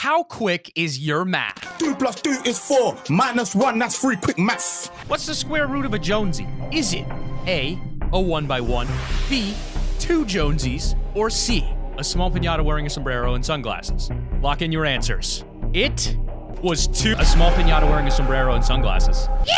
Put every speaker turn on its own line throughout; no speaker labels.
How quick is your math?
2 + 2 is 4. -1, that's 3. Quick maths.
What's the square root of a Jonesy? Is it A, a 1x1, B, 2 Jonesies, or C, a small piñata wearing a sombrero and sunglasses? Lock in your answers. It was 2, a small piñata wearing a sombrero and sunglasses. Yeah!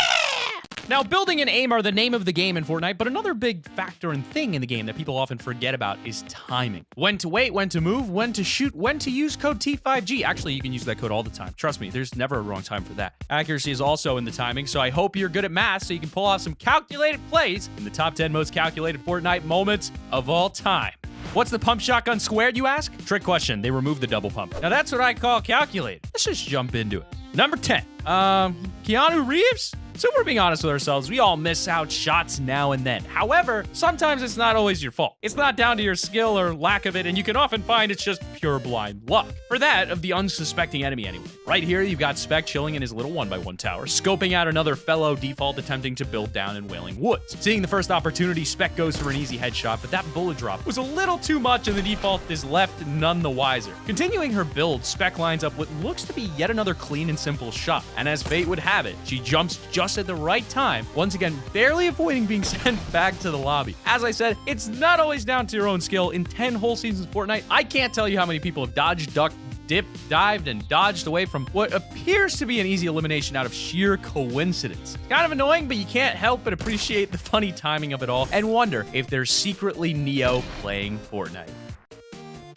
Now, building and aim are the name of the game in Fortnite, but another big factor and thing in the game that people often forget about is timing. When to wait, when to move, when to shoot, when to use code T5G. Actually, you can use that code all the time. Trust me, there's never a wrong time for that. Accuracy is also in the timing, so I hope you're good at math so you can pull off some calculated plays in the top 10 most calculated Fortnite moments of all time. What's the pump shotgun squared, you ask? Trick question, they removed the double pump. Now that's what I call calculated. Let's just jump into it. Number 10, Keanu Reeves? So if we're being honest with ourselves, we all miss out shots now and then. However, sometimes it's not always your fault. It's not down to your skill or lack of it, and you can often find it's just pure blind luck. For that, of the unsuspecting enemy anyway. Right here, you've got Spec chilling in his little 1x1 tower, scoping out another fellow default attempting to build down in Wailing Woods. Seeing the first opportunity, Spec goes for an easy headshot, but that bullet drop was a little too much and the default is left none the wiser. Continuing her build, Spec lines up what looks to be yet another clean and simple shot. And as fate would have it, she jumps just at the right time, once again barely avoiding being sent back to the lobby. As I said, it's not always down to your own skill. In 10 whole seasons of Fortnite, I can't tell you how many people have dodged, ducked, dipped, dived, and dodged away from what appears to be an easy elimination out of sheer coincidence. Kind of annoying, but you can't help but appreciate the funny timing of it all and wonder if there's secretly Neo playing Fortnite.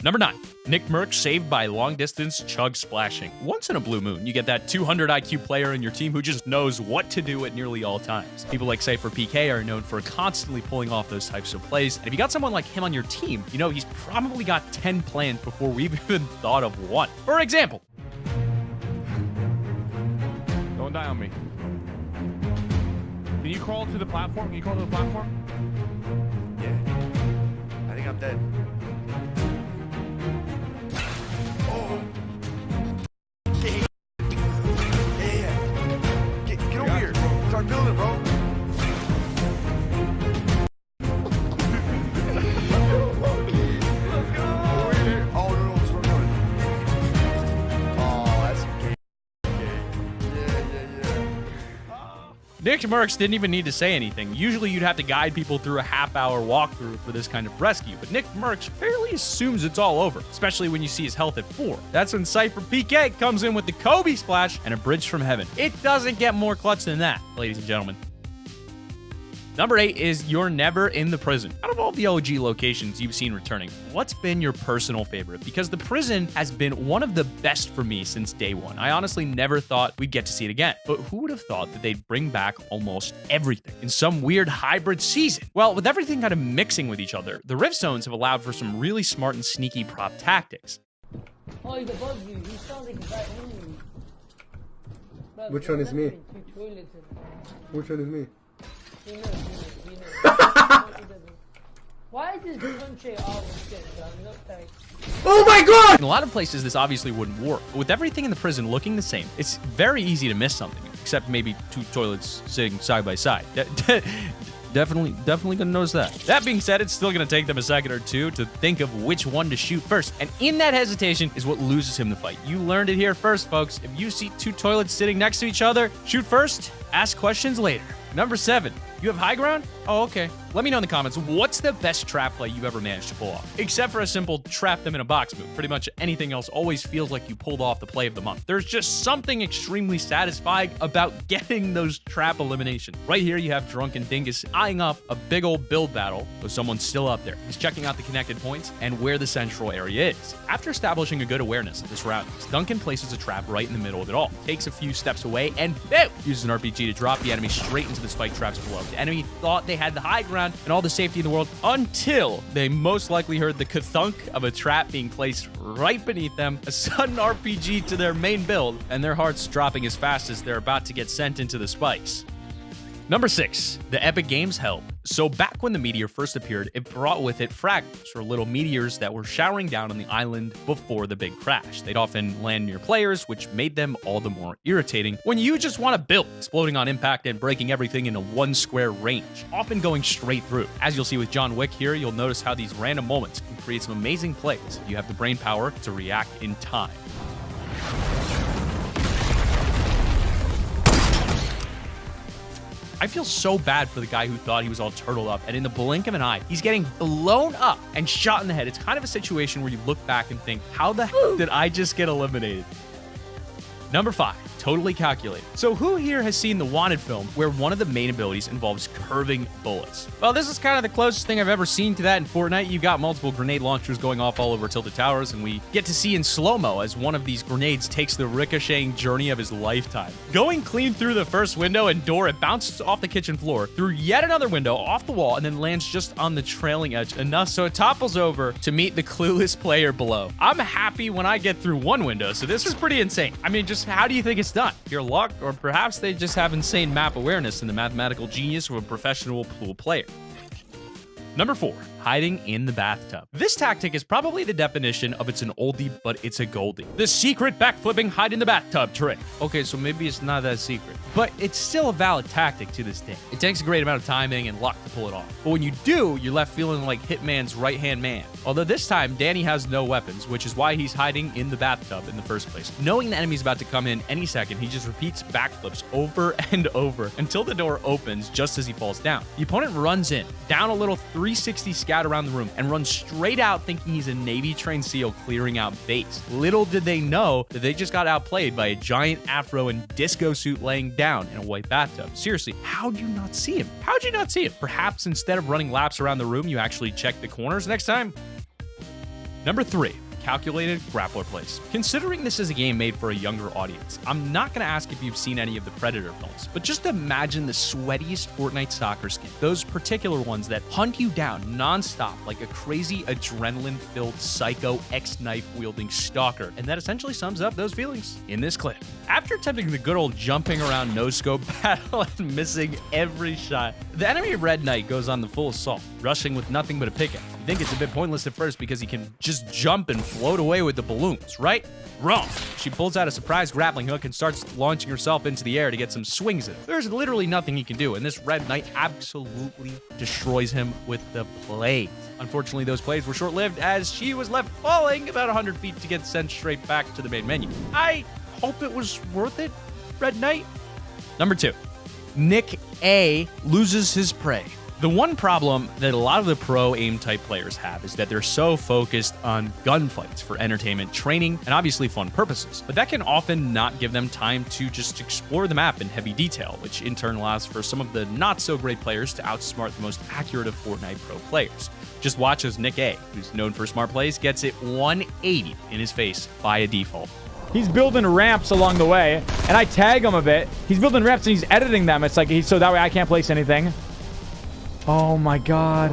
Number 9. Nick Merckx saved by long-distance chug splashing. Once in a blue moon, you get that 200 IQ player in your team who just knows what to do at nearly all times. People like Cypher PK are known for constantly pulling off those types of plays, and if you got someone like him on your team, you know he's probably got 10 plans before we've even thought of one. For example,
don't die on me. Can you crawl to the platform? Can you crawl to the platform?
Yeah. I think I'm dead. Get over here. Start building, bro.
Nick Merckx didn't even need to say anything. Usually you'd have to guide people through a half-hour walkthrough for this kind of rescue, but Nick Merckx fairly assumes it's all over, especially when you see his health at 4. That's when Cypher PK comes in with the Kobe splash and a bridge from heaven. It doesn't get more clutch than that, ladies and gentlemen. Number 8 is You're Never in the Prison. Out of all the OG locations you've seen returning, what's been your personal favorite? Because the prison has been one of the best for me since day one. I honestly never thought we'd get to see it again. But who would have thought that they'd bring back almost everything in some weird hybrid season? Well, with everything kind of mixing with each other, the Rift Zones have allowed for some really smart and sneaky prop tactics.
Oh, he's above you. He sounds like he's right in you.
Which one is me? Which one is me?
He knows. Why is this country all shit, dog? Look like...
Oh my god!
In a lot of places, this obviously wouldn't work. But with everything in the prison looking the same, it's very easy to miss something, except maybe 2 toilets sitting side by side. Definitely gonna notice that. That being said, it's still gonna take them a second or two to think of which one to shoot first. And in that hesitation is what loses him the fight. You learned it here first, folks. If you see 2 toilets sitting next to each other, shoot first, ask questions later. Number 7. You have high ground? Oh, okay. Let me know in the comments, what's the best trap play you've ever managed to pull off? Except for a simple trap them in a box move. Pretty much anything else always feels like you pulled off the play of the month. There's just something extremely satisfying about getting those trap eliminations. Right here, you have Drunken Dingus eyeing up a big old build battle with someone still up there. He's checking out the connected points and where the central area is. After establishing a good awareness of the surroundings, Duncan places a trap right in the middle of it all, takes a few steps away, and boom! Uses an RPG to drop the enemy straight into the spike traps below. The enemy thought they had the high ground and all the safety in the world until they most likely heard the ka-thunk of a trap being placed right beneath them, a sudden RPG to their main build, and their hearts dropping as fast as they're about to get sent into the spikes. Number 6, the Epic Games help. So back when the meteor first appeared, it brought with it fragments, or little meteors that were showering down on the island before the big crash. They'd often land near players, which made them all the more irritating when you just want to build, exploding on impact and breaking everything in a 1 square range, often going straight through. As you'll see with John Wick here, you'll notice how these random moments can create some amazing plays if you have the brain power to react in time. I feel so bad for the guy who thought he was all turtled up, and in the blink of an eye, he's getting blown up and shot in the head. It's kind of a situation where you look back and think, how the heck did I just get eliminated? Number 5, totally calculated. So who here has seen the Wanted film where one of the main abilities involves curving bullets? Well, this is kind of the closest thing I've ever seen to that in Fortnite. You've got multiple grenade launchers going off all over Tilted Towers, and we get to see in slow-mo as one of these grenades takes the ricocheting journey of his lifetime. Going clean through the first window and door, it bounces off the kitchen floor, through yet another window, off the wall, and then lands just on the trailing edge, enough so it topples over to meet the clueless player below. I'm happy when I get through one window, so this is pretty insane. I mean, just how do you think it's done? Your luck, or perhaps they just have insane map awareness and the mathematical genius of a professional pool player. Number 4, hiding in the bathtub. This tactic is probably the definition of it's an oldie, but it's a goldie. The secret backflipping hide in the bathtub trick. Okay, so maybe it's not that secret, but it's still a valid tactic to this day. It takes a great amount of timing and luck to pull it off. But when you do, you're left feeling like Hitman's right-hand man. Although this time, Danny has no weapons, which is why he's hiding in the bathtub in the first place. Knowing the enemy's about to come in any second, he just repeats backflips over and over until the door opens just as he falls down. The opponent runs in, down a little 360 scout around the room, and runs straight out thinking he's a Navy-trained SEAL clearing out base. Little did they know that they just got outplayed by a giant afro and disco suit laying down in a white bathtub. Seriously, how'd you not see him? How'd you not see him? Perhaps instead of running laps around the room, you actually check the corners next time? Number 3. Calculated grappler plays. Considering this is a game made for a younger audience, I'm not going to ask if you've seen any of the Predator films, but just imagine the sweatiest Fortnite soccer skin. Those particular ones that hunt you down nonstop like a crazy adrenaline-filled psycho X-knife-wielding stalker, and that essentially sums up those feelings in this clip. After attempting the good old jumping around no-scope battle and missing every shot, the enemy Red Knight goes on the full assault, rushing with nothing but a pickaxe. You think it's a bit pointless at first because he can just jump and float away with the balloons, right? Wrong. She pulls out a surprise grappling hook and starts launching herself into the air to get some swings in. There's literally nothing he can do, and this Red Knight absolutely destroys him with the plays. Unfortunately, those plays were short-lived as she was left falling about 100 feet to get sent straight back to the main menu. I hope it was worth it, Red Knight. Number 2, Nick A loses his prey. The one problem that a lot of the pro aim type players have is that they're so focused on gunfights for entertainment, training, and obviously fun purposes. But that can often not give them time to just explore the map in heavy detail, which in turn allows for some of the not so great players to outsmart the most accurate of Fortnite pro players. Just watch as Nick A, who's known for smart plays, gets it 180 in his face by a default.
He's building ramps along the way, and I tag him a bit. He's building ramps and he's editing them. It's like, so that way I can't place anything. Oh my god.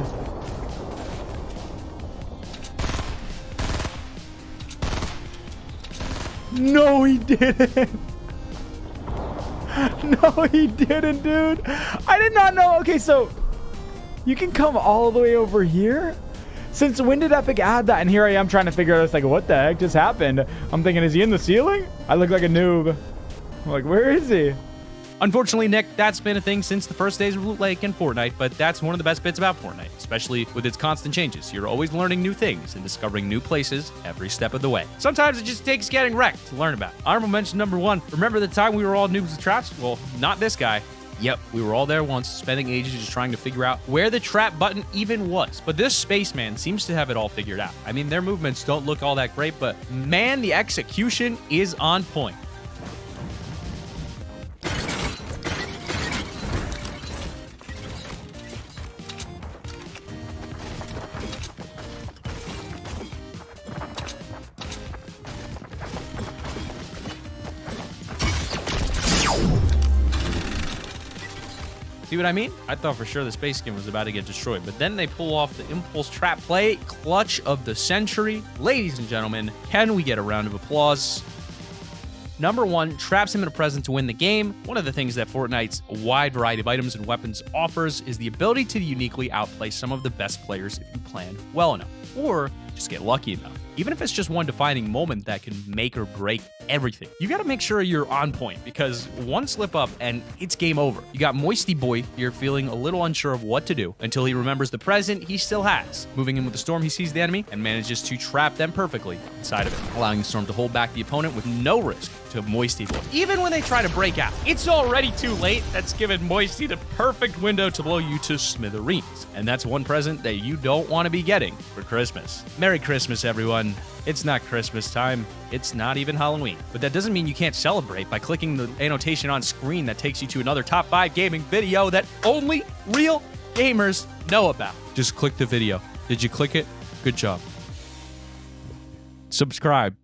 No, he didn't. No, he didn't, dude. I did not know. Okay, so you can come all the way over here? Since when did Epic add that? And here I am trying to figure out, it's like, what the heck just happened? I'm thinking, is he in the ceiling? I look like a noob. I'm like, where is he?
Unfortunately, Nick, that's been a thing since the first days of Loot Lake and Fortnite, but that's one of the best bits about Fortnite, especially with its constant changes. You're always learning new things and discovering new places every step of the way. Sometimes it just takes getting wrecked to learn about. Honorable mention number 1, remember the time we were all noobs with traps? Well, not this guy. Yep, we were all there once, spending ages just trying to figure out where the trap button even was. But this spaceman seems to have it all figured out. I mean, their movements don't look all that great, but man, the execution is on point. See what I mean? I thought for sure the space skin was about to get destroyed, but then they pull off the impulse trap play, clutch of the century. Ladies and gentlemen, can we get a round of applause? Number 1, traps him in a present to win the game. One of the things that Fortnite's wide variety of items and weapons offers is the ability to uniquely outplay some of the best players if you plan well enough, or just get lucky enough. even if it's just one defining moment that can make or break everything. You gotta make sure you're on point, because one slip up and it's game over. You got Moisty Boy here feeling a little unsure of what to do until he remembers the present he still has. Moving in with the storm, he sees the enemy and manages to trap them perfectly inside of it, allowing the storm to hold back the opponent with no risk to Moisty Boy. Even when they try to break out, it's already too late. That's given Moisty the perfect window to blow you to smithereens. And that's one present that you don't want to be getting for Christmas. Merry Christmas, everyone. It's not Christmas time. It's not even Halloween. But that doesn't mean you can't celebrate by clicking the annotation on screen that takes you to another top 5 gaming video that only real gamers know about. Just click the video. Did you click it? Good job. Subscribe.